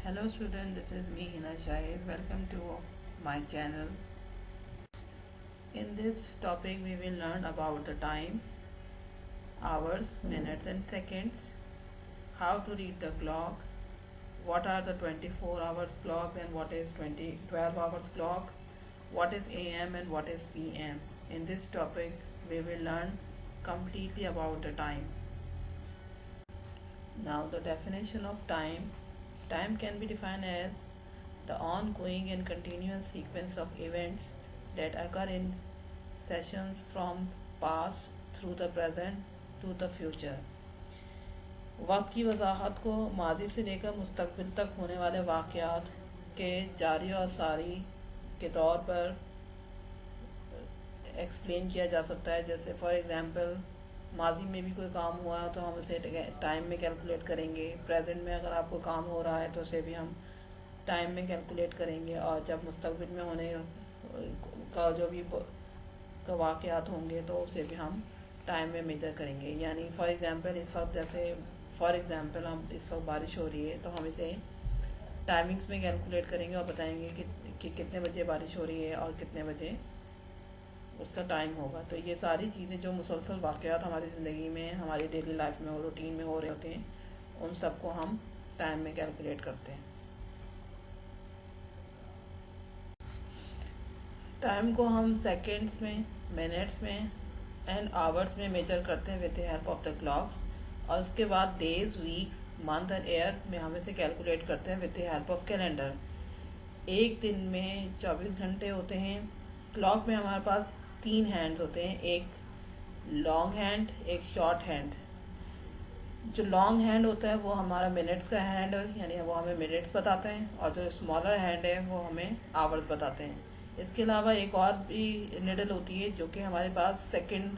Hello student, this is me Hina Shahid. Welcome to my channel. In this topic we will learn about the time, hours, minutes and seconds, how to read the clock, what are the 24 hours clock and what is 12 hours clock, what is AM and what is PM. In this topic we will learn completely about the time. Now the definition of time. Time can be defined as the ongoing and continuous sequence of events that occur in sessions from past through the present to the future. वक्त की वजाहत को माजी से लेकर मुस्तकबिल तक होने वाले वाक़यात के जारी और सारी के तौर पर एक्सप्लेन किया जा सकता है। जैसे फॉर एग्ज़ाम्पल माजी में भी कोई काम हुआ है तो हम उसे टाइम में कैलकुलेट करेंगे। प्रेजेंट में अगर आपको काम हो रहा है तो उसे भी हम टाइम में कैलकुलेट करेंगे। और जब मुस्तकबिल में होने का जो भी वाक़यात होंगे तो उसे भी हम टाइम में मेजर करेंगे। यानी फॉर एग्ज़ाम्पल इस वक्त जैसे फॉर एग्ज़ाम्पल हम इस वक्त बारिश हो रही है तो हम इसे टाइमिंग्स में कैलकुलेट करेंगे और बताएंगे कि कितने बजे बारिश हो रही है और कितने बजे उसका टाइम होगा। तो ये सारी चीज़ें जो मुसलसल वाक़यात हमारी ज़िंदगी में हमारी डेली लाइफ में रूटीन में हो रहे होते हैं उन सबको हम टाइम में कैलकुलेट करते हैं। टाइम को हम सेकंड्स में, मिनट्स में एंड आवर्स में मेजर करते हैं with the help of the clocks. और उसके बाद days, weeks, month and year में हम इसे कैलकुलेट करते हैं with the help of calendar. एक दिन में 24 घंटे होते हैं। क्लॉक में हमारे पास 3 हैंड्स होते हैं, एक लॉन्ग हैंड, एक शॉर्ट हैंड। जो लॉन्ग हैंड होता है वो हमारा मिनट्स का हैंड है, यानी वो हमें मिनट्स बताते हैं, और जो स्मॉलर हैंड है वो हमें आवर्स बताते हैं। इसके अलावा एक और भी निडल होती है जो कि हमारे पास सेकंड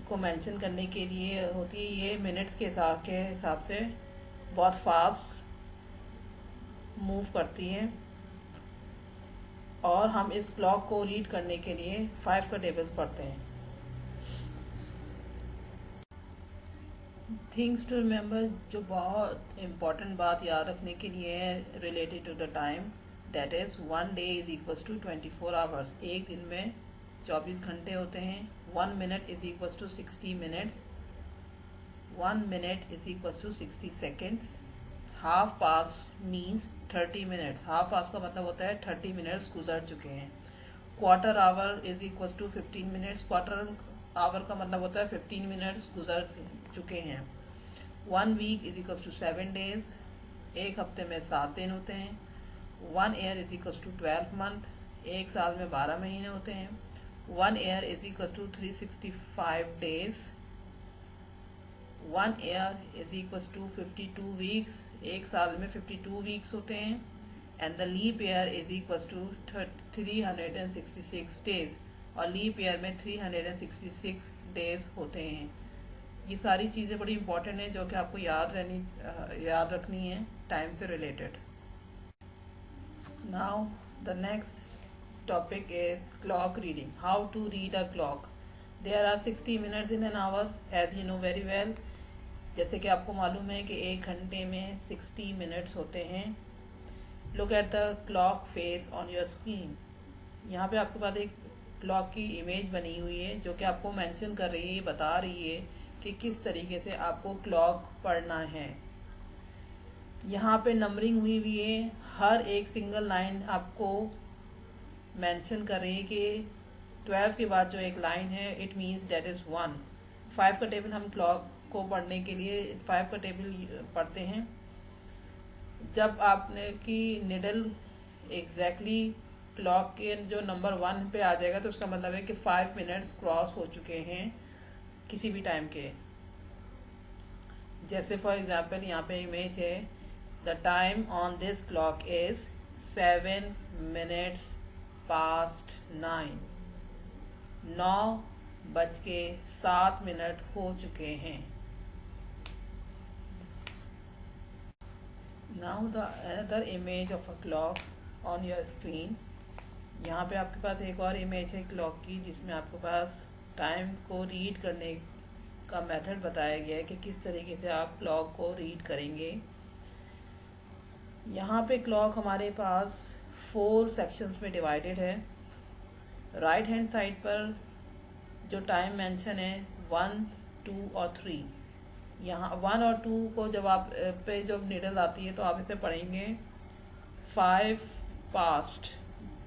को मेंशन करने के लिए होती है। ये मिनट्स के हिसाब से बहुत फास्ट मूव करती है और हम इस क्लॉक को रीड करने के लिए 5 का टेबल्स पढ़ते हैं। थिंग्स टू रिमेंबर, जो बहुत इम्पॉर्टेंट बात याद रखने के लिए है related to the time, that is 1 day is equals to 24 hours. एक दिन में 24 घंटे होते हैं। 1 minute is equals to 60 minutes. 1 minute is equals to 60 seconds. Half past means 30 minutes. Half past का मतलब होता है 30 मिनट्स गुजर चुके हैं। Quarter hour is equals to 15 minutes. Quarter hour का मतलब होता है 15 मिनट्स गुजर चुके हैं। 1 week is equals to 7 days. एक हफ्ते में 7 दिन होते हैं। 1 year is equals to 12 month. एक साल में 12 महीने होते हैं। 1 year is equals to 365 days. 1 year is equals to 52 weeks. एक साल में 52 वीक्स होते हैं। And the leap year is equals to 366 days. और लीप ईयर में 366 डेज होते हैं। ये सारी चीज़ें बड़ी इंपॉर्टेंट हैं जो कि आपको याद रखनी है टाइम से related. Now the next topic is clock reading, how to read a clock. There are 60 minutes in an hour, as you know very well. जैसे कि आपको मालूम है कि एक घंटे में 60 मिनट्स होते हैं। Look at the clock face on your screen. यहाँ पे आपके पास एक क्लॉक की इमेज बनी हुई है जो कि आपको मेंशन कर रही है, बता रही है कि किस तरीके से आपको क्लॉक पढ़ना है। यहाँ पे नंबरिंग हुई है। हर एक सिंगल लाइन आपको मेंशन कर रही है कि 12 के बाद जो एक लाइन है इट मीन्स डेट इज़ 1। 5 का टेबल हम क्लॉक को पढ़ने के लिए 5 का टेबल पढ़ते हैं। जब आपने की निडल एग्जैक्टली क्लॉक के जो नंबर 1 पे आ जाएगा तो उसका मतलब है कि 5 मिनट्स क्रॉस हो चुके हैं किसी भी टाइम के। जैसे फॉर एग्जाम्पल यहाँ पे इमेज है, the time on this clock is 7 minutes past 9। 9:07 हो चुके हैं। Now the another image of a clock on your screen. यहाँ पे आपके पास एक और इमेज है क्लॉक की जिसमें आपके पास टाइम को रीड करने का मेथड बताया गया है कि किस तरीके से आप क्लॉक को रीड करेंगे। यहाँ पे क्लॉक हमारे पास 4 सेक्शंस में डिवाइडेड है। राइट हैंड साइड पर जो टाइम मेंशन है 1, 2 और 3। यहाँ 1 और 2 को जब आप पे जब निडल आती है तो आप इसे पढ़ेंगे 5 पास्ट।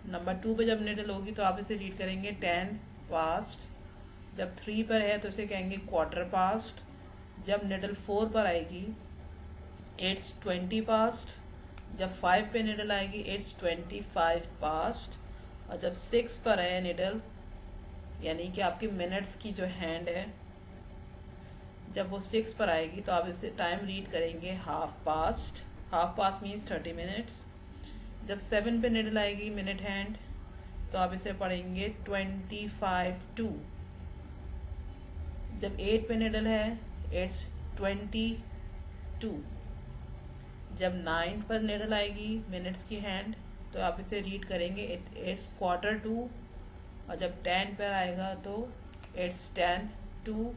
नंबर 2 पे जब निडल होगी तो आप इसे रीड करेंगे 10 पास्ट। जब 3 पर है तो इसे कहेंगे क्वार्टर पास्ट। जब निडल 4 पर आएगी इट्स 20 पास्ट। जब 5 पे निडल आएगी इट्स 25 पास्ट। और जब 6 पर है निडल, यानी कि आपकी मिनट्स की जो हैंड है, जब वो 6 पर आएगी तो आप इसे टाइम रीड करेंगे half past. Half past means 30 minutes. जब 7 पे निडल आएगी मिनट हैंड, तो आप इसे पढ़ेंगे 25 टू। जब 8 पे निडल है इट्स 22। जब 9 पर निडल आएगी मिनट्स की हैंड, तो आप इसे रीड करेंगे इट्स क्वार्टर टू। और जब 10 पर आएगा तो इट्स 10 टू।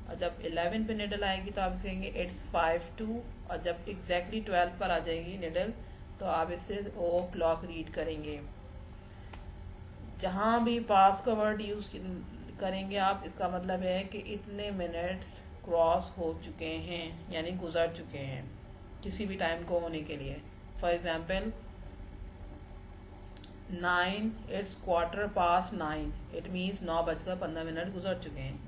और जब 11 पे निडल आएगी तो आप इसे कहेंगे इट्स 5 टू। और जब एग्जैक्टली 12 पर आ जाएगी निडल, तो आप इससे वो क्लॉक रीड करेंगे। जहाँ भी पास का वर्ड यूज करेंगे आप, इसका मतलब है कि इतने मिनट्स क्रॉस हो चुके हैं, यानी गुजर चुके हैं किसी भी टाइम को होने के लिए। For example 9 it's quarter past 9, it means 9:15 गुजर चुके हैं।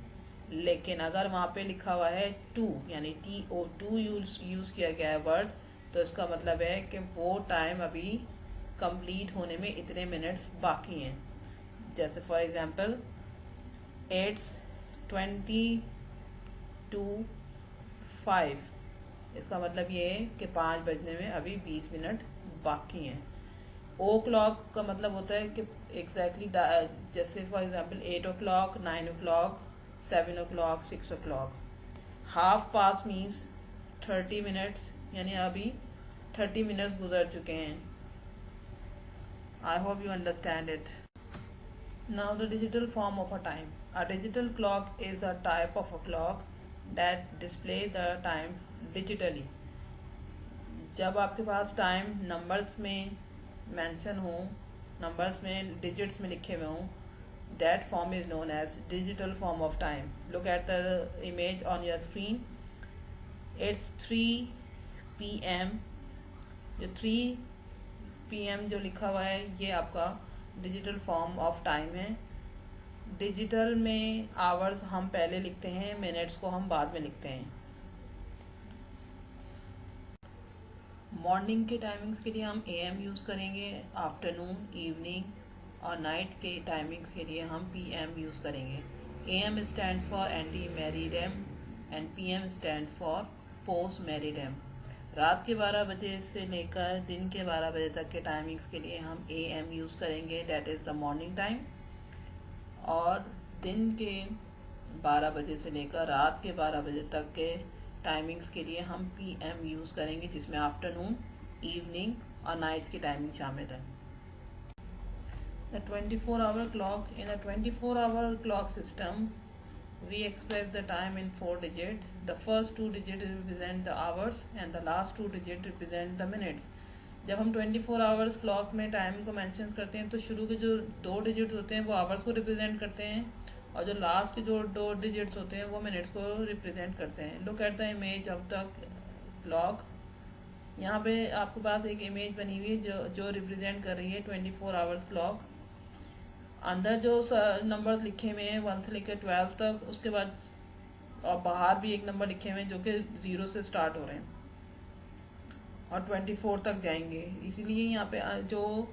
लेकिन अगर वहाँ पे लिखा हुआ है 2, यानी TO2 यूज किया गया है वर्ड, तो इसका मतलब है कि वो टाइम अभी कंप्लीट होने में इतने मिनट्स बाकी हैं। जैसे फॉर एग्जांपल इट्स 22:05, इसका मतलब ये है कि 5 बजने में अभी 20 मिनट बाकी हैं। ओ क्लॉक का मतलब होता है कि एग्जैक्टली जैसे for example 8 o'clock, 9 o'clock, 7 o'clock, 6 o'clock। Half past means 30 minutes, यानी अभी 30 मिनट्स गुजर चुके हैं। I hope you understand it. Now the digital form of a time. A digital clock is a type of a clock that display the time digitally. जब आपके पास time numbers में mention हो, numbers में digits में लिखे हुए हों, that form is known as digital form of time. Look at the image on your screen. It's 3 p.m. जो 3 p.m. जो लिखा हुआ है ये आपका डिजिटल फॉर्म ऑफ टाइम है। डिजिटल में आवर्स हम पहले लिखते हैं, मिनट्स को हम बाद में लिखते हैं। मॉर्निंग के टाइमिंग्स के लिए हम AM यूज़ करेंगे, आफ्टरनून, इवनिंग और नाइट के टाइमिंग्स के लिए हम PM यूज़ करेंगे। AM stands for ante meridiem and PM stands for post meridiem. रात के 12 बजे से लेकर दिन के 12 बजे तक के टाइमिंग्स के लिए हम AM यूज़ करेंगे, that is the morning time. और दिन के 12 बजे से लेकर रात के 12 बजे तक के टाइमिंग्स के लिए हम PM यूज़ करेंगे, जिसमें आफ्टरनून, इवनिंग और नाइट्स की टाइमिंग शामिल है। The 24-hour clock. In a 24-hour clock system, we express the time in 4 digits. The first 2 digits represent the hours and the last 2 digits represent the minutes. जब हम 24 hours clock में time को mention करते हैं तो शुरू के जो 2 डिजिट्स होते हैं वो आवर्स को रिप्रेजेंट करते हैं, और जो लास्ट के जो 2 डिजिट्स होते हैं वो मिनट्स को रिप्रेजेंट करते हैं। Look at the image of the clock. यहाँ पे आपके पास एक इमेज बनी हुई है जो रिप्रेजेंट कर रही है 24 आवर्स क्लॉक। अंदर जो नंबर्स लिखे हुए हैं 1 से लेकर 12 तक, उसके बाद और बाहर भी एक नंबर लिखे हुए हैं जो कि 0 से स्टार्ट हो रहे हैं और 24 तक जाएंगे। इसीलिए यहाँ पे जो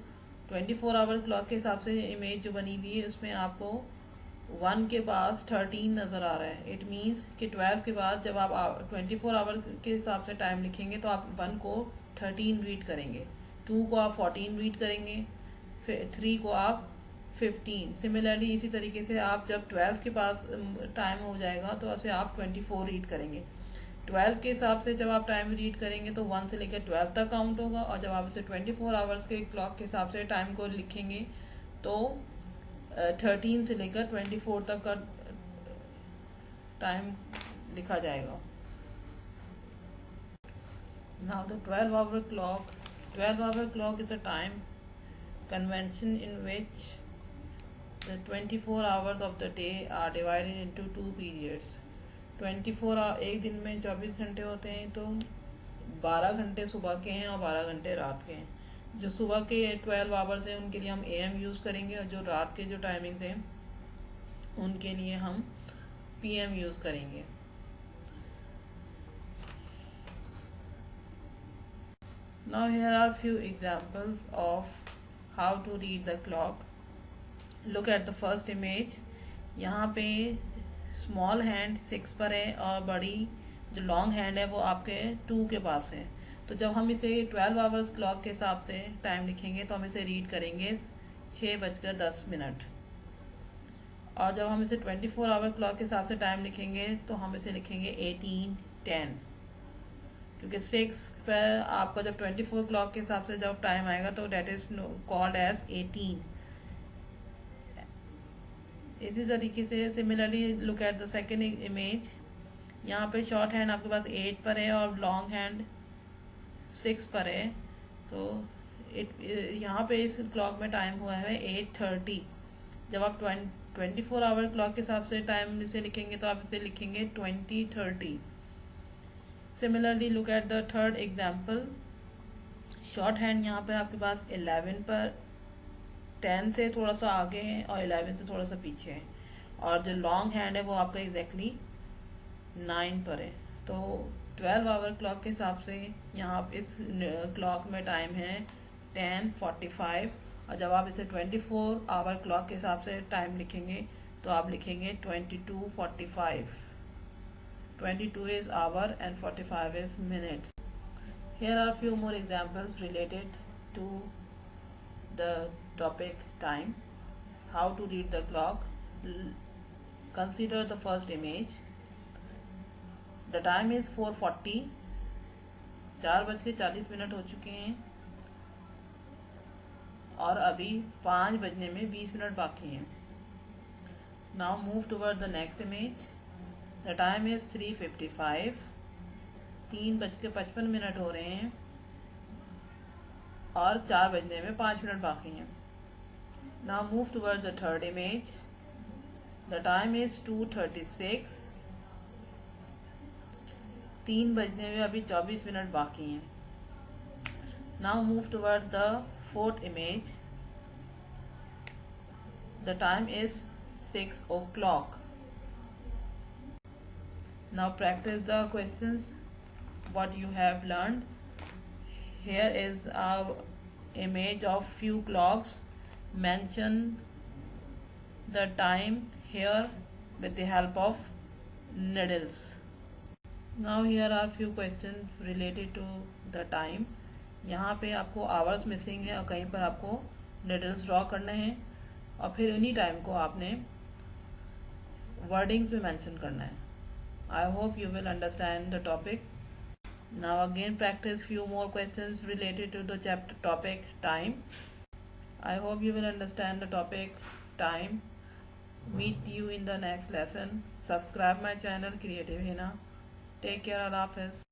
24 आवर क्लॉक के हिसाब से इमेज जो बनी हुई है उसमें आपको 1 के पास 13 नज़र आ रहा है। इट मीन्स कि 12 के बाद जब आप 24 आवर के हिसाब से टाइम लिखेंगे तो आप 1 को 13 रीड करेंगे, 2 को आप 14 रीड करेंगे, फिर 3 को आप 15। सिमिलरली इसी तरीके से आप जब 12 के पास टाइम हो जाएगा तो उसे आप 24 रीड करेंगे। 12 के हिसाब से जब आप टाइम रीड करेंगे तो 1 से लेकर 12 तक काउंट होगा, और जब आप इसे 24 आवर्स के क्लॉक के हिसाब से टाइम को लिखेंगे तो 13 से लेकर 24 तक का टाइम लिखा जाएगा। Now the 12 hour clock 12-hour clock is a time convention in which the 24 hours of the day are divided into two periods. 24 our, एक दिन में 24 घंटे होते हैं, तो 12 घंटे सुबह के हैं और 12 घंटे रात के हैं। जो सुबह के 12 आवर्स हैं उनके लिए हम AM यूज़ करेंगे, और जो रात के जो टाइमिंग्स हैं उनके लिए हम PM यूज़ करेंगे। Now here are few examples of how to read the clock. Look at the first image. यहाँ पे स्मॉल हैंड 6 पर है और बड़ी जो लॉन्ग हैंड है वो आपके 2 के पास है। तो जब हम इसे 12 आवर्स क्लॉक के हिसाब से टाइम लिखेंगे तो हम इसे रीड करेंगे 6:10। और जब हम इसे 24 आवर क्लॉक के हिसाब से टाइम लिखेंगे तो हम इसे लिखेंगे 18:10, क्योंकि 6 पर आपका जब 24 क्लॉक के हिसाब से जब टाइम आएगा तो डेट इज कॉल्ड एज 18। इसी तरीके से similarly look at the second image. यहाँ पे शॉर्ट हैंड आपके पास 8 पर है और लॉन्ग हैंड 6 पर है। तो यहाँ पे इस क्लॉक में टाइम हुआ है 8:30। जब आप 24 आवर क्लॉक के हिसाब से टाइम इसे लिखेंगे तो आप इसे लिखेंगे 20:30। Similarly look at the third example. Short hand यहाँ पे आपके पास 11 पर, 10 से थोड़ा सा आगे है और 11 से थोड़ा सा पीछे है, और जो लॉन्ग हैंड है वो आपका एग्जैक्टली 9 पर है। तो 12 आवर क्लॉक के हिसाब से यहाँ इस क्लॉक में टाइम है 10:45, और जब आप इसे 24 आवर क्लॉक के हिसाब से टाइम लिखेंगे तो आप लिखेंगे 22:45। 22 is hour and 45 is minutes. Here are few more examples related to the topic time. How to read the clock. Consider the first image. The time is 4:40. 4:40 हो चुके हैं और अभी 5 बजने में 20 मिनट बाकी हैं। Now move toward the next image. The time is 3:55. 3:55 हो रहे हैं और 4 बजने में 5 मिनट बाकी हैं। Now move towards the third image. The time is 2:36. 3 बजने में अभी 24 मिनट बाकी हैं। Now move towards the fourth image. The time is 6 o'clock. Now practice the questions what you have learned. Here is a image of few clocks. Mention the time here with the help of needles. Now here are few questions related to the time. यहाँ पे आपको hours missing है और कहीं पर आपको needles draw करने हैं, और फिर उन्हीं टाइम को आपने वर्डिंग्स में मेंशन करना है। I hope you will understand the topic. Now again practice few more questions related to the chapter topic time. I hope you will understand the topic time. Meet you in the next lesson. Subscribe my channel Creative Hina. Take care. Allah Hafiz.